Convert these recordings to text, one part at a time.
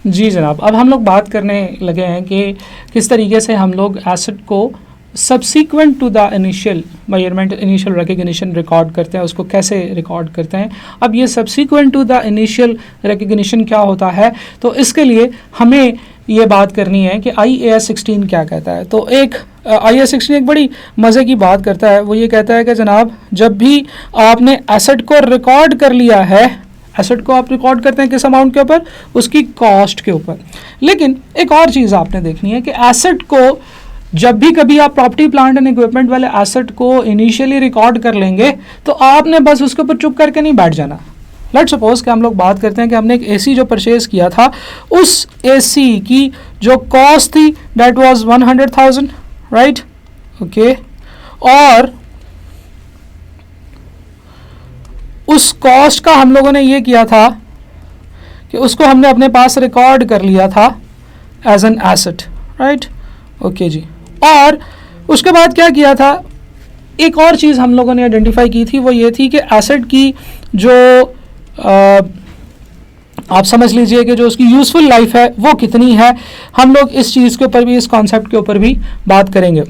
जी जनाब, अब हम लोग बात करने लगे हैं कि किस तरीके से हम लोग एसेट को subsequent to the initial measurement, initial recognition record करते हैं, उसको कैसे रिकॉर्ड करते हैं। अब ये subsequent to the initial recognition क्या होता है, तो इसके लिए हमें ये बात करनी है कि IAS 16 क्या कहता है। तो एक IAS 16 एक बड़ी मज़े की बात करता है। वो ये कहता है कि जनाब, जब भी आपने एसेट को रिकॉर्ड कर लिया है, एसेट को आप रिकॉर्ड करते हैं किस अमाउंट के ऊपर, उसकी कॉस्ट के ऊपर। लेकिन एक और चीज़ आपने देखनी है कि एसेट को जब भी कभी आप प्रॉपर्टी प्लांट एंड इक्विपमेंट वाले एसेट को इनिशियली रिकॉर्ड कर लेंगे तो आपने बस उसके ऊपर चुप करके नहीं बैठ जाना। लेट्स सपोज कि हम लोग बात करते हैं कि हमने एक AC जो परचेज किया था, उस AC की जो कॉस्ट थी दैट वाज 100,000, राइट, ओके, और उस कॉस्ट का हम लोगों ने ये किया था कि उसको हमने अपने पास रिकॉर्ड कर लिया था as an asset, right, okay जी। और उसके बाद क्या किया था, एक और चीज़ हम लोगों ने आइडेंटिफाई की थी, वो ये थी कि एसेट की जो आप समझ लीजिए कि जो उसकी यूज़फुल लाइफ है वो कितनी है। हम लोग इस चीज़ के ऊपर भी, इस कॉन्सेप्ट के ऊपर भी बात करेंगे।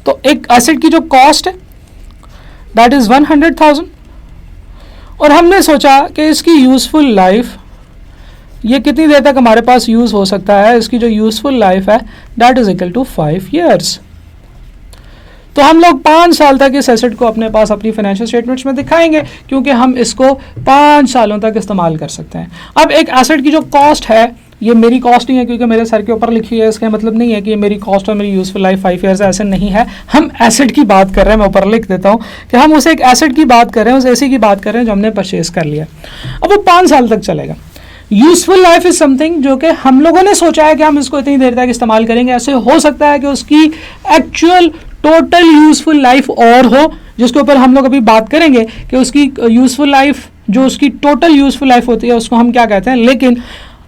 तो एक एसेट की जो कॉस्ट है दैट इज़ 100,000 और हमने सोचा कि इसकी यूज़फुल लाइफ, ये कितनी देर तक हमारे पास यूज़ हो सकता है, इसकी जो यूज़फुल लाइफ है that is equal to 5 years। तो हम लोग 5 साल तक इस एसेट को अपने पास अपनी फाइनेंशियल स्टेटमेंट्स में दिखाएंगे, क्योंकि हम इसको 5 सालों तक इस्तेमाल कर सकते हैं। अब एक एसेट की जो कॉस्ट है, ये मेरी कॉस्ट नहीं है क्योंकि मेरे सर के ऊपर लिखी है, इसका मतलब नहीं है कि ये मेरी कॉस्ट और मेरी यूज़फुल लाइफ 5 years ऐसे नहीं है। हम एसेट की बात कर रहे हैं, मैं ऊपर लिख देता हूँ कि हम उसे एक एसेट की बात कर रहे हैं, उस AC की बात कर रहे हैं जो हमने परचेज कर लिया। अब वो 5 साल तक चलेगा। यूज़फुल लाइफ इज़ समथिंग जो कि हम लोगों ने सोचा है कि हम इसको इतनी देर तक इस्तेमाल करेंगे। ऐसे हो सकता है कि उसकी एक्चुअल टोटल यूज़फुल लाइफ और हो, जिसके ऊपर हम लोग अभी बात करेंगे कि उसकी यूज़फुल लाइफ, जो उसकी टोटल यूज़फुल लाइफ होती है उसको हम क्या कहते हैं। लेकिन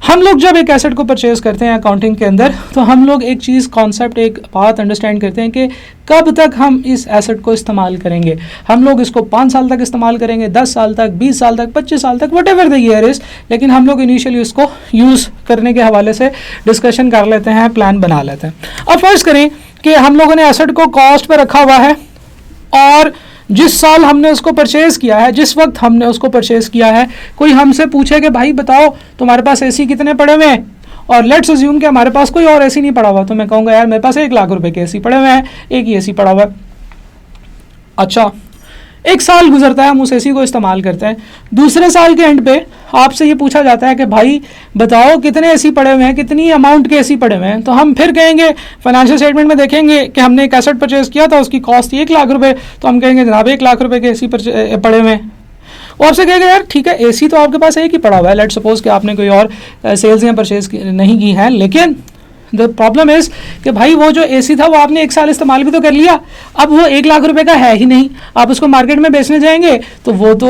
हम लोग जब एक एसेट को परचेज करते हैं अकाउंटिंग के अंदर, तो हम लोग एक चीज़, कॉन्सेप्ट, एक बात अंडरस्टैंड करते हैं कि कब तक हम इस एसेट को इस्तेमाल करेंगे। हम लोग इसको 5 साल तक इस्तेमाल करेंगे, 10 साल तक, 20 साल तक, 25 साल तक, what ever the year is. लेकिन हम लोग इनिशियली उसको यूज़ करने के हवाले से डिस्कशन कर लेते हैं, प्लान बना लेते हैं। अब फर्ज करें कि हम लोगों ने एसेट को कॉस्ट पर रखा हुआ है और जिस साल हमने उसको परचेज़ किया है, जिस वक्त हमने उसको परचेज़ किया है, कोई हमसे पूछे कि भाई बताओ तुम्हारे पास AC कितने पड़े हुए हैं, और लेट्स अज्यूम कि हमारे पास कोई और AC नहीं पड़ा हुआ, तो मैं कहूँगा यार मेरे पास 1 लाख रुपए के AC पड़े हुए हैं, एक ही AC पड़ा हुआ है। अच्छा, 1 साल गुजरता है, हम उस AC को इस्तेमाल करते हैं। दूसरे साल के एंड पे आपसे ये पूछा जाता है कि भाई बताओ कितने AC पड़े हुए हैं, कितनी अमाउंट के AC पड़े हुए हैं। तो हम फिर कहेंगे, फाइनेंशियल स्टेटमेंट में देखेंगे कि हमने एक एसेट परचेज किया था, उसकी कॉस्ट 1 लाख रुपए, तो हम कहेंगे जनाब 1 लाख रुपए के AC पड़े हुए हैं। वो आपसे कहेगा यार ठीक है, AC तो आपके पास एक ही पड़ा हुआ है, लेट्स सपोज कि आपने कोई और सेल्स या परचेज नहीं की है, लेकिन द प्रॉब्लम इज़ कि भाई वो जो AC था वो आपने 1 साल इस्तेमाल भी तो कर लिया, अब वो 1 लाख रुपए का है ही नहीं। आप उसको मार्केट में बेचने जाएंगे तो वो तो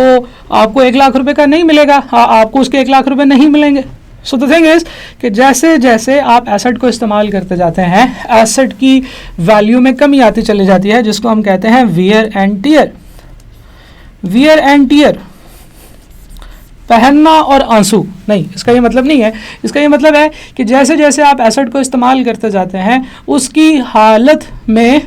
आपको 1 लाख रुपए का नहीं मिलेगा, आपको उसके 1 लाख रुपए नहीं मिलेंगे। सो द थिंग इज़ कि जैसे जैसे आप एसेट को इस्तेमाल करते जाते हैं, एसेट की वैल्यू में कमी आती चली जाती है, जिसको हम कहते हैं wear and tear. Wear and tear, पहनना और आंसू नहीं, इसका ये मतलब नहीं है। इसका ये मतलब है कि जैसे जैसे आप एसेट को इस्तेमाल करते जाते हैं, उसकी हालत में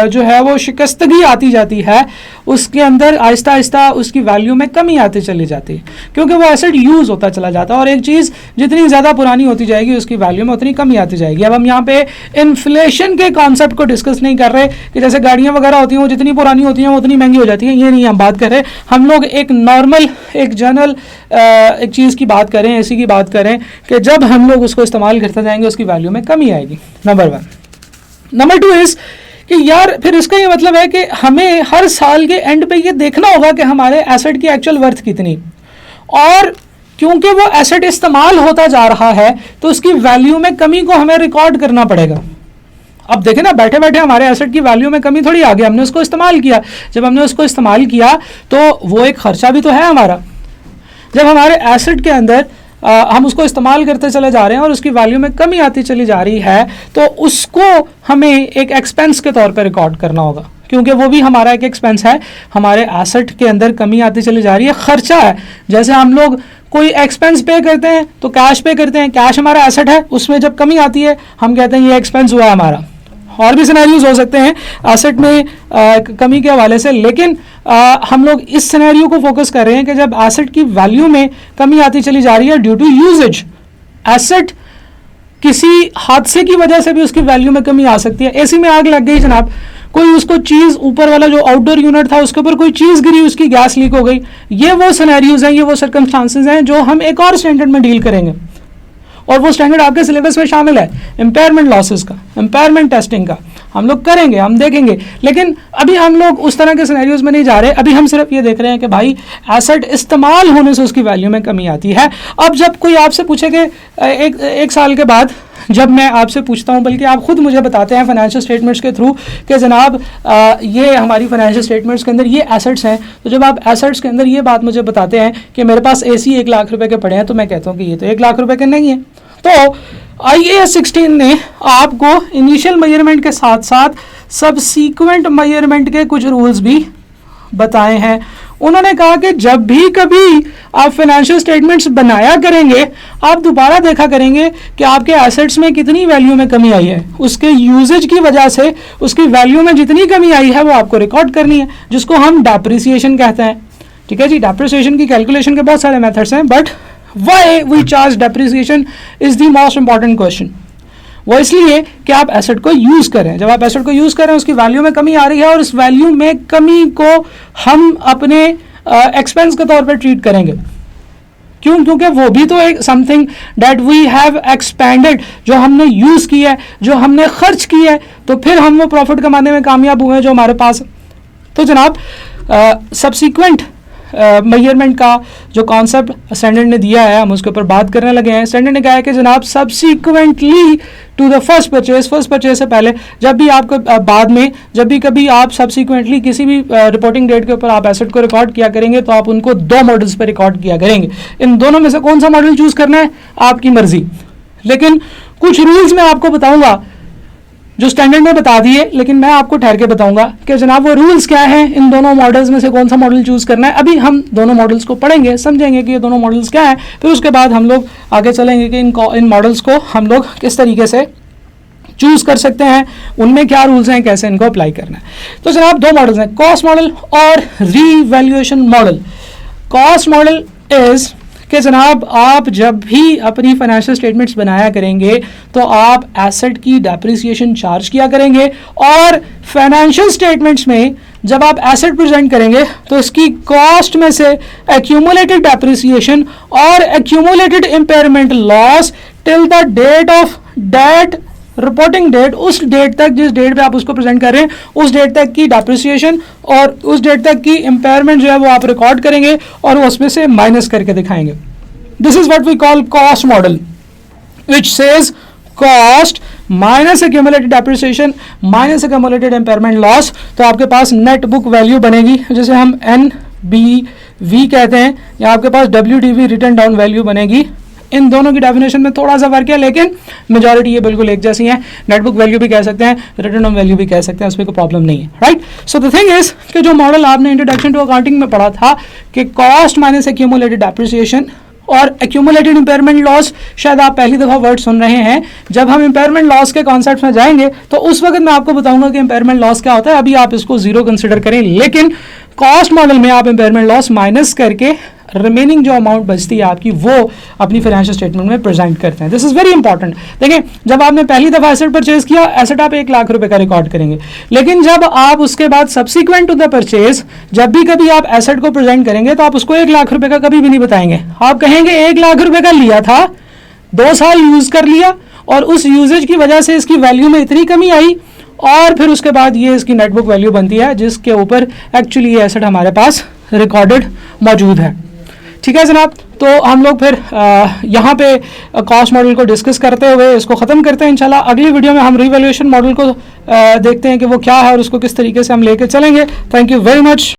जो है वो शिकस्तगी आती जाती है, उसके अंदर आहिस्ता आहिस्ता उसकी वैल्यू में कमी आती चली जाती है, क्योंकि वो एसेट यूज़ होता चला जाता है। और एक चीज़ जितनी ज़्यादा पुरानी होती जाएगी उसकी वैल्यू में उतनी कमी आती जाएगी। अब हम यहाँ पे इन्फ्लेशन के कॉन्सेप्ट को डिस्कस नहीं कर रहे कि जैसे गाड़ियाँ वगैरह होती हैं वो जितनी पुरानी होती हैं वो उतनी महंगी हो जाती हैं, ये नहीं हम बात कर रहे। हम लोग एक नॉर्मल, एक जनरल एक चीज़ की बात करें, ऐसी की बात करें कि जब हम लोग उसको इस्तेमाल करते जाएंगे उसकी वैल्यू में कमी आएगी, नंबर 1। नंबर 2 इज़ कि यार फिर इसका ये मतलब है कि हमें हर साल के एंड पे ये देखना होगा कि हमारे एसेट की एक्चुअल वर्थ कितनी, और क्योंकि वो एसेट इस्तेमाल होता जा रहा है तो उसकी वैल्यू में कमी को हमें रिकॉर्ड करना पड़ेगा। अब देखें ना, बैठे बैठे हमारे एसेट की वैल्यू में कमी थोड़ी आ गई, हमने उसको इस्तेमाल किया। जब हमने उसको इस्तेमाल किया तो वो एक खर्चा भी तो है हमारा। जब हमारे एसेट के अंदर हम उसको इस्तेमाल करते चले जा रहे हैं और उसकी वैल्यू में कमी आती चली जा रही है, तो उसको हमें एक एक्सपेंस के तौर पे रिकॉर्ड करना होगा, क्योंकि वो भी हमारा एक एक्सपेंस है। हमारे एसेट के अंदर कमी आती चली जा रही है, खर्चा है। जैसे हम लोग कोई एक्सपेंस पे करते हैं तो कैश पे करते हैं, कैश हमारा एसेट है, उसमें जब कमी आती है हम कहते हैं ये एक्सपेंस हुआ है हमारा। और भी सिनेरियोज हो सकते हैं एसेट में कमी के हवाले से, लेकिन हम लोग इस सिनेरियो को फोकस कर रहे हैं कि जब एसेट की वैल्यू में कमी आती चली जा रही है ड्यू टू यूजेज, एसेट किसी हादसे की वजह से भी उसकी वैल्यू में कमी आ सकती है। एसी में आग लग गई जनाब, कोई उसको चीज़, ऊपर वाला जो आउटडोर यूनिट था उसके ऊपर कोई चीज़ गिरी, उसकी गैस लीक हो गई, ये वो सिनेरियोज हैं, ये वो सर्कमस्टांसेस हैं जो हम एक और स्टैंडर्ड में डील करेंगे, और वो स्टैंडर्ड आपके सिलेबस में शामिल है, इम्पेयरमेंट लॉसेस का, इम्पेयरमेंट टेस्टिंग का हम लोग करेंगे, हम देखेंगे। लेकिन अभी हम लोग उस तरह के सिनेरियोज में नहीं जा रहे, अभी हम सिर्फ ये देख रहे हैं कि भाई एसेट इस्तेमाल होने से उसकी वैल्यू में कमी आती है। अब जब कोई आपसे पूछे कि एक साल के बाद जब मैं आपसे पूछता हूं, बल्कि आप खुद मुझे बताते हैं फाइनेंशियल स्टेटमेंट्स के थ्रू कि जनाब ये हमारी फाइनेंशियल स्टेटमेंट्स के अंदर ये एसेट्स हैं, तो जब आप एसेट्स के अंदर ये बात मुझे बताते हैं कि मेरे पास एसी 1 लाख रुपए के पड़े हैं, तो मैं कहता हूं कि ये तो 1 लाख रुपए के नहीं है। तो IAS 16 ने आपको इनिशियल मेजरमेंट के साथ साथ सबसीक्वेंट मेजरमेंट के कुछ रूल्स भी बताए हैं। उन्होंने कहा कि जब भी कभी आप फाइनेंशियल स्टेटमेंट्स बनाया करेंगे, आप दोबारा देखा करेंगे कि आपके एसेट्स में कितनी वैल्यू में कमी आई है, उसके यूजेज की वजह से उसकी वैल्यू में जितनी कमी आई है वो आपको रिकॉर्ड करनी है, जिसको हम डेप्रिसिएशन कहते हैं। ठीक है जी, डेप्रिसिएशन की कैलकुलेशन के बहुत सारे मेथड्स हैं, but why we charge depreciation is the most important question. वो इसलिए कि आप एसेट को यूज करें, जब आप एसेट को यूज करें उसकी वैल्यू में कमी आ रही है और उस वैल्यू में कमी को हम अपने एक्सपेंस के तौर पर ट्रीट करेंगे। क्यों? क्योंकि वो भी तो एक something that we have expended, जो हमने यूज किया है, जो हमने खर्च किया है, तो फिर हम वो प्रॉफिट कमाने में कामयाब हुए जो हमारे पास। तो जनाब सबसीक्वेंट मेजरमेंट का जो कॉन्सेप्ट स्टैंडर्ड ने दिया है, हम उसके ऊपर बात करने लगे हैं। स्टैंडर्ड ने कहा है कि जनाब subsequently to the first purchase से पहले, जब भी आपको बाद में जब भी कभी आप सब्सिक्वेंटली किसी भी रिपोर्टिंग डेट के ऊपर आप एसेट को रिकॉर्ड किया करेंगे, तो आप उनको 2 मॉडल्स पर रिकॉर्ड किया करेंगे। इन दोनों में से कौन सा मॉडल चूज करना है आपकी मर्जी, लेकिन कुछ रूल्स मैं आपको बताऊंगा जो स्टैंडर्ड ने बता दिए, लेकिन मैं आपको ठहर के बताऊंगा कि जनाब वो रूल्स क्या हैं, इन दोनों मॉडल्स में से कौन सा मॉडल चूज करना है। अभी हम दोनों मॉडल्स को पढ़ेंगे, समझेंगे कि ये दोनों मॉडल्स क्या हैं, फिर उसके बाद हम लोग आगे चलेंगे कि इन मॉडल्स को हम लोग किस तरीके से चूज कर सकते हैं, उनमें क्या रूल्स हैं, कैसे इनको अप्लाई करना है। तो जनाब 2 मॉडल्स हैं, कॉस्ट मॉडल और revaluation model. Cost model is कि जनाब आप जब भी अपनी फाइनेंशियल स्टेटमेंट्स बनाया करेंगे तो आप एसेट की डेप्रिसिएशन चार्ज किया करेंगे, और फाइनेंशियल स्टेटमेंट्स में जब आप एसेट प्रेजेंट करेंगे तो इसकी कॉस्ट में से एक्यूमुलेटेड डेप्रिसिएशन और accumulated impairment loss till the date of date reporting date, उस डेट तक जिस डेट पे आप उसको प्रेजेंट कर रहे हैं, उस डेट तक की डेप्रिसिएशन और उस डेट तक की इम्पेयरमेंट जो है वो आप रिकॉर्ड करेंगे और वो उसमें से माइनस करके दिखाएंगे। This is what we call cost model, which says cost minus accumulated depreciation minus accumulated impairment loss. तो आपके पास नेट बुक वैल्यू बनेगी, जिसे हम NBV कहते हैं, या आपके पास WDV रिटर्न डाउन वैल्यू बनेगी। इन दोनों की डेफिनेशन में थोड़ा सा फर्क है, लेकिन मेजॉरिटी ये बिल्कुल एक जैसी है। नेट बुक वैल्यू भी कह सकते हैं, रिटर्न ऑन वैल्यू भी कह सकते हैं, उसमें कोई प्रॉब्लम नहीं है, right. So the thing is कि जो मॉडल आपने इंट्रोडक्शन टू अकाउंटिंग में पढ़ा था कि कॉस्ट माइनस एक्यूमुलेटेड डेप्रिसिएशन और एक्यूमुलेटेड इम्पेयरमेंट लॉस, शायद आप पहली दफ़ा वर्ड सुन रहे हैं। जब हम इम्पेयरमेंट लॉस के कॉन्सेप्ट में जाएंगे तो उस वक्त मैं आपको बताऊंगा कि इम्पेयरमेंट लॉस क्या होता है। अभी आप इसको 0 कंसिडर करें, लेकिन कॉस्ट मॉडल में आप इम्पेयरमेंट लॉस माइनस करके रिमेनिंग जो अमाउंट बचती है आपकी, वो अपनी फाइनेंशियल स्टेटमेंट में प्रेजेंट करते हैं। This is very important. देखें, जब आपने पहली दफा एसेट परचेज किया, एसेट आप 1 लाख रुपए का रिकॉर्ड करेंगे, लेकिन जब आप उसके बाद सब्सिक्वेंट टू द परचेज जब भी कभी आप एसेट को प्रेजेंट करेंगे तो आप उसको 1 लाख रुपए का कभी भी नहीं बताएंगे। आप कहेंगे 1 लाख रुपए का लिया था, 2 साल यूज कर लिया और उस यूजेज की वजह से इसकी वैल्यू में इतनी कमी आई, और फिर उसके बाद ये इसकी नेटबुक वैल्यू बनती है जिसके ऊपर एक्चुअली ये एसेट हमारे पास रिकॉर्डेड मौजूद है। ठीक है जनाब, तो हम लोग फिर यहाँ पे कॉस्ट मॉडल को डिस्कस करते हुए इसको ख़त्म करते हैं। इंशाल्लाह अगली वीडियो में हम रीवैल्यूएशन मॉडल को देखते हैं कि वो क्या है और उसको किस तरीके से हम लेके चलेंगे। Thank you very much.